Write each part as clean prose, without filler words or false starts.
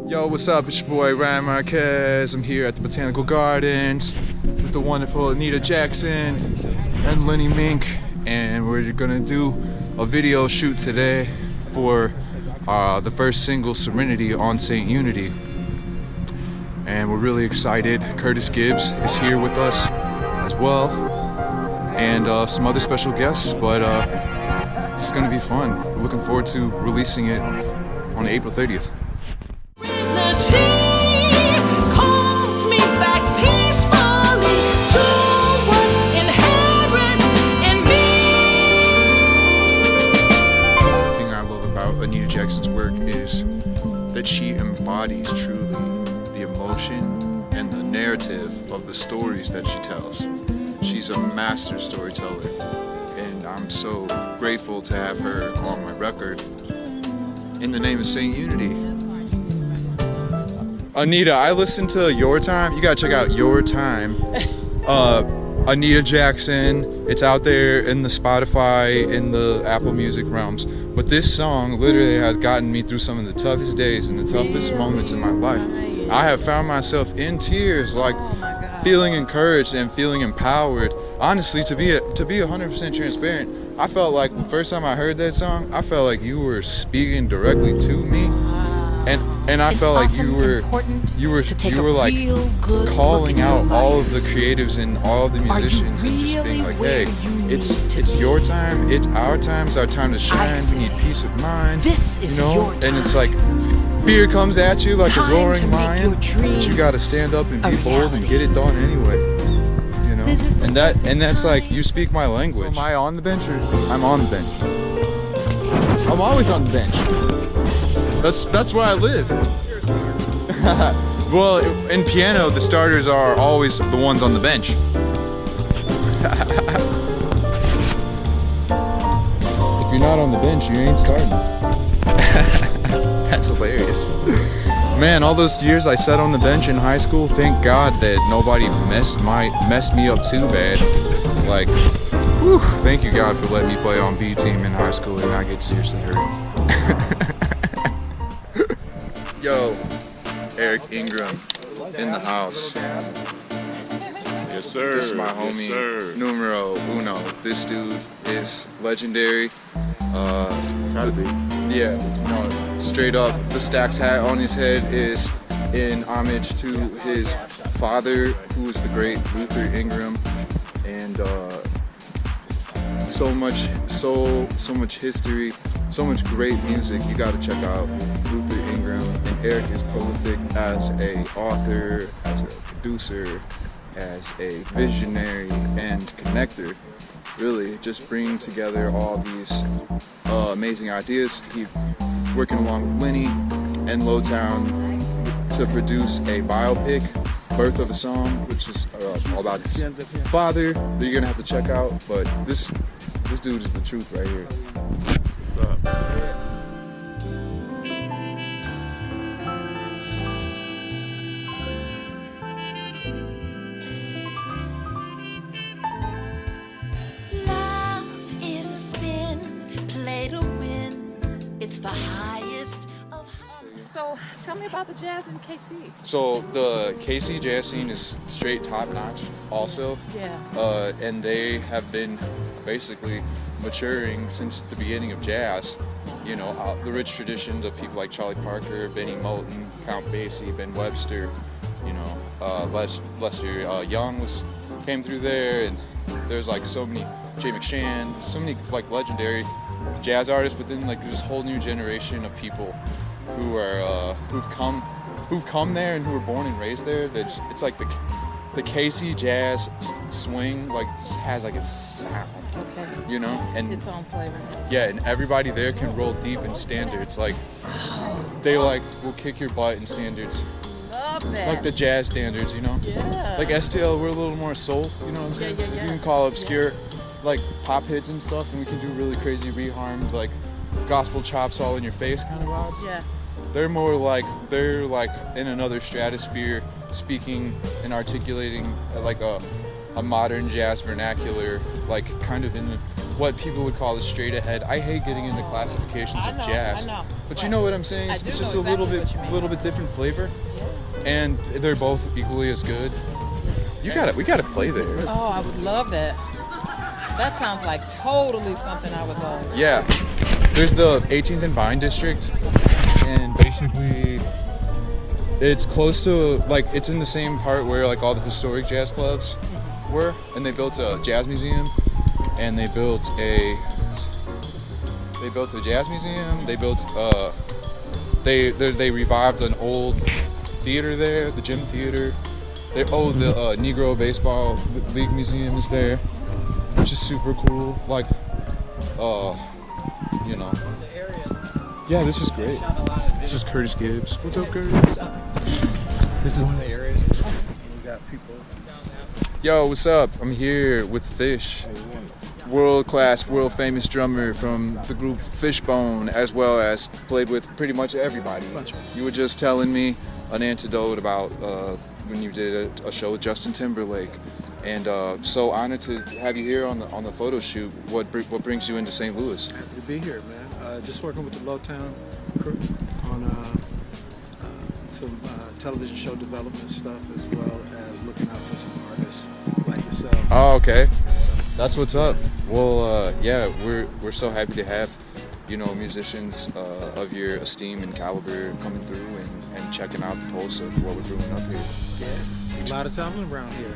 Yo, what's up? It's your boy Ryan Marquez. I'm here at the Botanical Gardens with the wonderful Anita Jackson and Lenny Mink, and we're gonna do a video shoot today for the first single, Serenity, on St. Unity. And we're really excited. Kurtis Gibbs is here with us as well, and some other special guests, but it's gonna be fun. We're looking forward to releasing it on April 30th. Calls me back peacefully to what's inherent in me. The thing I love about Anita Jackson's work is that she embodies truly the emotion and the narrative of the stories that she tells. She's a master storyteller, and I'm so grateful to have her on my record. In the name of St. Unity. Anita, I listened to Your Time. You gotta check out Your Time. Anita Jackson. It's out there in the Spotify, in the Apple Music realms. But this song literally has gotten me through some of the toughest days and the toughest moments in my life. I have found myself in tears, like feeling encouraged and feeling empowered. Honestly, to be 100% transparent, I felt like the first time I heard that song, I felt like you were speaking directly to me. And I felt like you were like calling out all of the creatives and all of the musicians and just being like, hey, it's your time, it's our time to shine. We need peace of mind, you know. And it's like fear comes at you like a roaring lion, but you got to stand up and be bold and get it done anyway. You know, and that's like, you speak my language. Am I on the bench or I'm on the bench? I'm always on the bench. That's where I live. Well, in piano, the starters are always the ones on the bench. If you're not on the bench, you ain't starting. That's hilarious. Man, all those years I sat on the bench in high school, thank God that nobody messed me up too bad. Like, whew, thank you God for letting me play on B team in high school and not get seriously hurt. Yo, Eric Ingram in the house. Yes, sir. This is my homie, yes, numero uno. This dude is legendary. Gotta be. Yeah, no, straight up, the Stax hat on his head is in homage to his father, who was the great Luther Ingram, and so much history, so much great music. You got to check out Luther Ingram. And Eric is prolific as a author, as a producer, as a visionary and connector. Really, just bringing together all these amazing ideas. He's working along with Lenny and Lotown to produce a biopic, Birth of a Song, which is all about his father, that you're gonna have to check out. But this dude is the truth right here. What's up? It's the highest of So tell me about the jazz in KC. So the KC jazz scene is straight top notch also. Yeah. And they have been basically maturing since the beginning of jazz. You know, the rich traditions of people like Charlie Parker, Benny Moulton, Count Basie, Ben Webster, you know, Lester Young came through there, and there's like so many, Jay McShann, so many like legendary jazz artists, but then like there's this whole new generation of people who are who've come there and who were born and raised there. That it's like the KC jazz swing like just has like a sound, you know, and Its own flavor. yeah, and everybody there can roll deep in standards. Like they like will kick your butt in standards, Love that. like the jazz standards, you know. Yeah. Like STL, we're a little more soul, you know what I'm saying? Yeah. You can call obscure like pop hits and stuff, and we can do really crazy reharmed like gospel chops all in your face kind of vibes. Yeah. They're like in another stratosphere, speaking and articulating like a modern jazz vernacular, like kind of in what people would call a straight ahead. I hate getting into classifications I of know, jazz. I know. But Right. you know what I'm saying? I It's do just know a little exactly bit what you mean. little bit different flavor. And they're both equally as good. We gotta play there. Oh, I would love that. That sounds like totally something I would love. Yeah. There's the 18th and Vine district, and basically it's close to, like, it's in the same part where like all the historic jazz clubs were, and they built a jazz museum, and they built a jazz museum. They built they revived an old theater there, the gym theater. The Negro Baseball League Museum is there, which is super cool. Like, you know. Yeah, this is great. This is Kurtis Gibbs. What's up, Kurtis? This is one of the areas. And we got people. Yo, what's up? I'm here with Fish, world-class, world-famous drummer from the group Fishbone, as well as played with pretty much everybody. You were just telling me an anecdote about when you did a show with Justin Timberlake, and so honored to have you here on the photo shoot. What brings you into St. Louis? Happy to be here, man. Just working with the Lotown Crew on some television show development stuff, as well as looking out for some artists like yourself. Oh, okay. So, That's what's up. Well, yeah, we're so happy to have, you know, musicians of your esteem and caliber coming through and checking out the pulse of what we're doing up here. yeah, a lot of talent around here.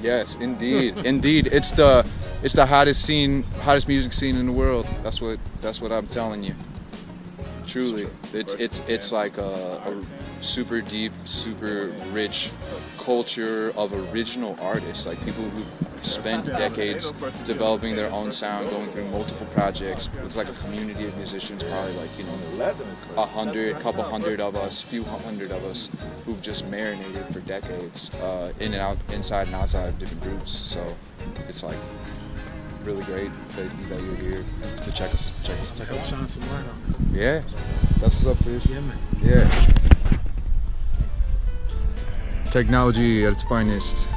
Yes, indeed, indeed. It's the hottest music scene in the world. That's what I'm telling you. Truly, it's like a super deep, super rich culture of original artists, like people who've spent decades developing their own sound, going through multiple projects. It's like a community of musicians, probably like, you know, couple hundred of us, few hundred of us, who've just marinated for decades, in and out, inside and outside of different groups. So it's like really great that you're here to check us Help out. shine some light on it. Yeah, that's what's up, Fish. Yeah, man. Yeah. Technology at its finest.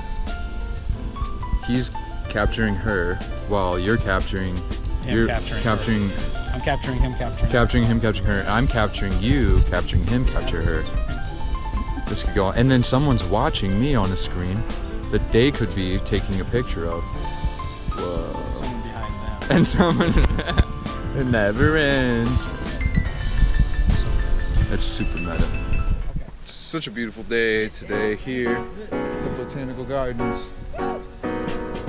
He's capturing her while you're capturing. I'm capturing him, capturing him, capturing her. I'm capturing you, capturing him, capture her. This could go on. And then someone's watching me on a screen that they could be taking a picture of. Whoa. someone behind them. And someone. It never ends. That's super meta. It's such a beautiful day today here at the Botanical Gardens.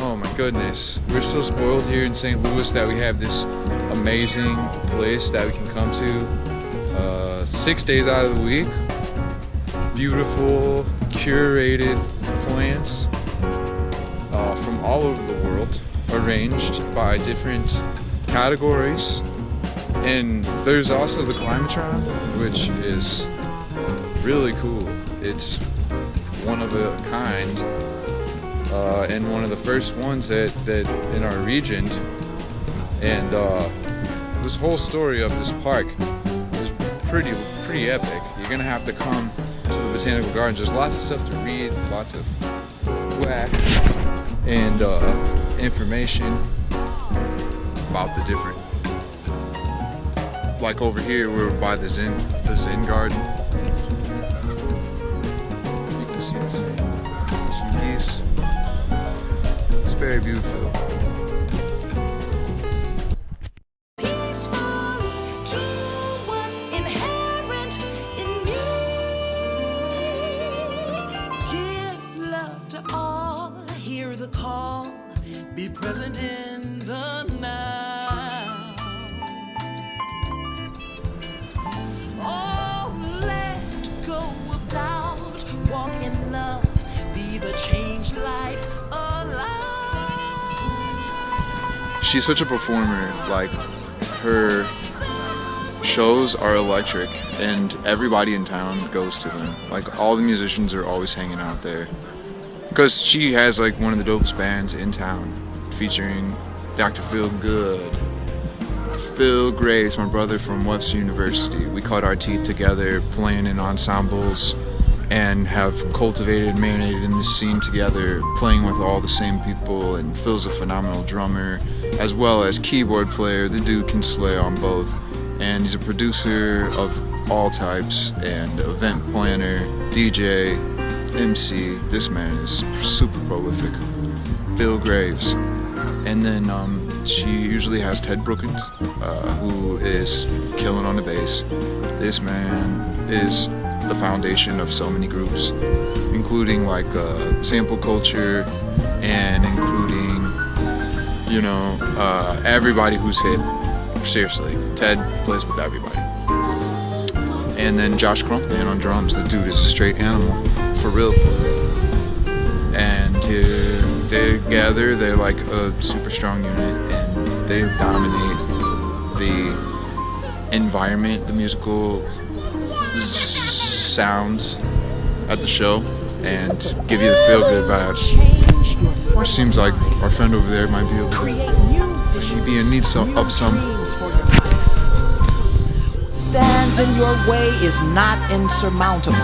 Oh my goodness. We're so spoiled here in St. Louis that we have this amazing place that we can come to 6 days out of the week. Beautiful, curated plants from all over the world, arranged by different categories. And there's also the Climatron, which is really cool. It's one of a kind, and one of the first ones that in our region. And this whole story of this park is pretty epic. You're gonna have to come to the Botanical Gardens. There's lots of stuff to read, lots of plaques and information about the different. Like over here, we're by the Zen Garden. You can see some geese. It's very beautiful. Peacefully to what's inherent in me. Give love to all, hear the call, be present in the now. Oh, let go of doubt, walk in love, be the changed life alive. She's such a performer. Like, her shows are electric, and everybody in town goes to them. Like, all the musicians are always hanging out there. Because she has, like, one of the dopest bands in town, featuring Dr. Phil Good, Phil Grace, my brother from Webster University. We cut our teeth together playing in ensembles and have cultivated and marinated in this scene together, playing with all the same people. And Phil's a phenomenal drummer, as well as keyboard player. The dude can slay on both, and he's a producer of all types and event planner, DJ, MC. This man is super prolific. Bill Graves. And then she usually has Ted Brookins, who is killing on the bass. This man is the foundation of so many groups, including like sample culture and including, you know, everybody who's hit. Seriously, Ted plays with everybody. And then Josh Crumpman on drums. The dude is a straight animal, for real. And together, they're like a super strong unit, and they dominate the environment, the musical sounds at the show, and give you the feel-good vibes. Which seems like our friend over there might be able to be in need of some. Stands in your way is not insurmountable.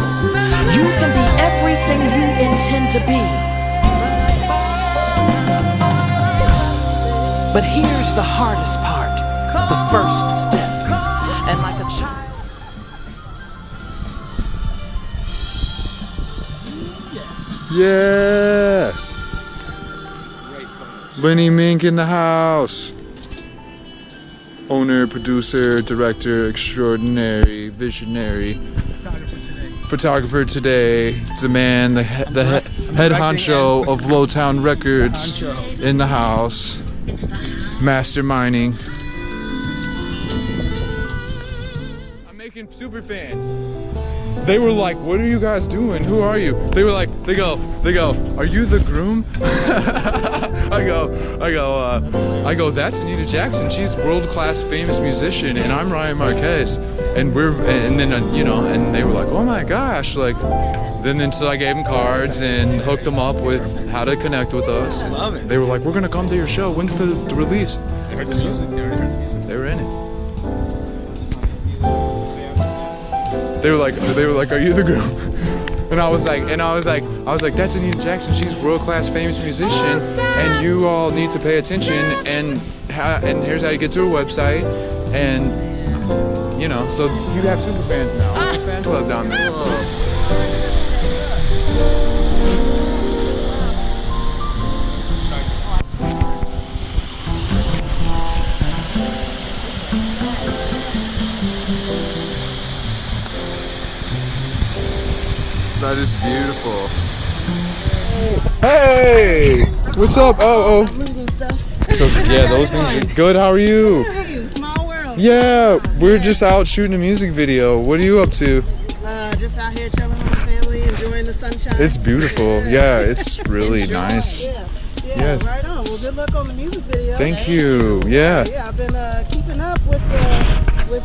You can be everything you intend to be. But here's the hardest part, the first step. And like a child. Yeah! Lenny Mink in the house. Owner, producer, director, extraordinary, visionary, photographer today. It's the man, the head honcho of Lotown Records in the house. Masterminding. I'm making super fans. They were like, "What are you guys doing? Who are you?" They were like, they go, "Are you the groom?" I go, "That's Anita Jackson. She's world-class famous musician, and I'm Ryan Marquez." And then you know, and they were like, "Oh my gosh!" Like, then so I gave them cards and hooked them up with how to connect with us. I love it. They were like, "We're gonna come to your show. When's the release?" They heard the music. They already heard the music. They were in it. They were like, "Are you the groom?" And I was like, "That's Anita Jackson. She's a world-class famous musician, and you all need to pay attention. And here's how you get to her website, and you know, so you have super fans now. Fan club down there." That is beautiful. Hey! What's up? Oh. Losing stuff. So yeah, those things are good. How are you? How are you? Small world. Yeah, we're just out shooting a music video. What are you up to? Just out here chilling with my family, enjoying the sunshine. It's beautiful. Yeah, it's really nice. Yeah. Yes. Right on. Well, good luck on the music video. Thank you. Yeah. Yeah, I've been keeping up with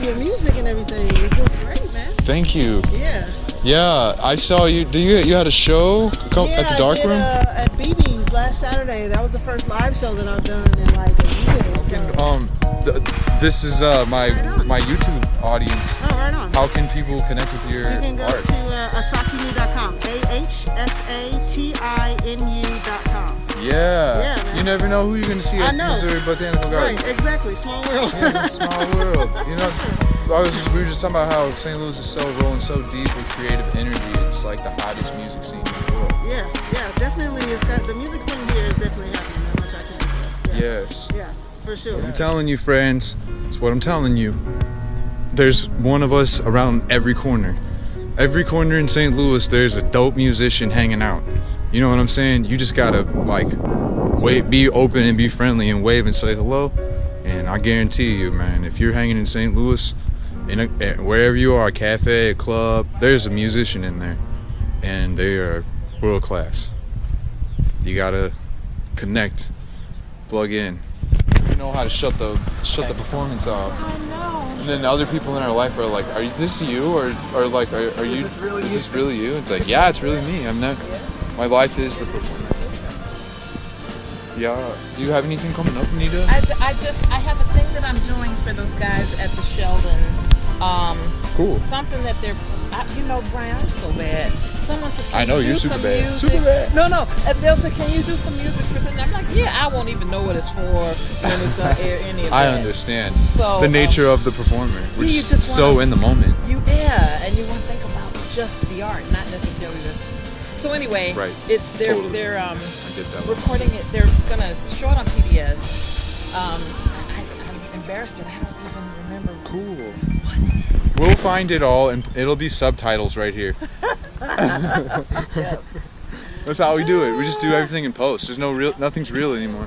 your music and everything. It's doing great, man. Thank you. Yeah. Yeah, I saw you. You had a show at the Dark I did, Room? at BB's last Saturday. That was the first live show that I've done in like a year. So. This is my YouTube audience. Oh, right on. How can people connect with your You can go art? to ahsatinu.com. AHSATINU.com. Yeah. Yeah, man. You never know who you're gonna see I at know. Missouri Botanical Gardens. Right, exactly. Small world. Yeah, it's a small world. You know, we were just talking about how St. Louis is so rolling so deep with creative energy. It's like the hottest music scene in the world. Yeah, definitely. The music scene here is definitely happening. That much I can say. Yeah. Yes. Yeah, for sure. I'm telling you, friends. It's what I'm telling you. There's one of us around every corner. Every corner in St. Louis, there's a dope musician hanging out. You know what I'm saying? You just gotta be open and be friendly and wave and say hello. And I guarantee you, man, if you're hanging in St. Louis, wherever you are, a cafe, a club, there's a musician in there, and they are world class. You gotta connect, plug in. You know how to shut the performance off. And then other people in our life are like, "Are this you?" Or like, "Are you? Is this really you?" It's like, yeah, it's really me. I'm not. My life is the performance. Yeah. Do you have anything coming up, Anita? I have a thing that I'm doing for those guys at the Sheldon. Cool. Something that they're You know, Brian, I'm so bad. Someone says, "Can I know, you do you're super some bad. music?" Super bad. No. And they'll say, "Can you do some music for something?" I'm like, "Yeah, I won't even know what it's for when it's gonna air any of that." I understand So the nature of the performer. We're you just, just so wanna- in the moment. And you want to think about just the art, not necessarily the. So anyway, Right. it's they're Totally. they're I get that one. recording it. They're gonna show it on PBS. I'm embarrassed that I don't even remember. Cool. We'll find it all, and it'll be subtitles right here. That's how we do it. We just do everything in post. There's nothing's real anymore.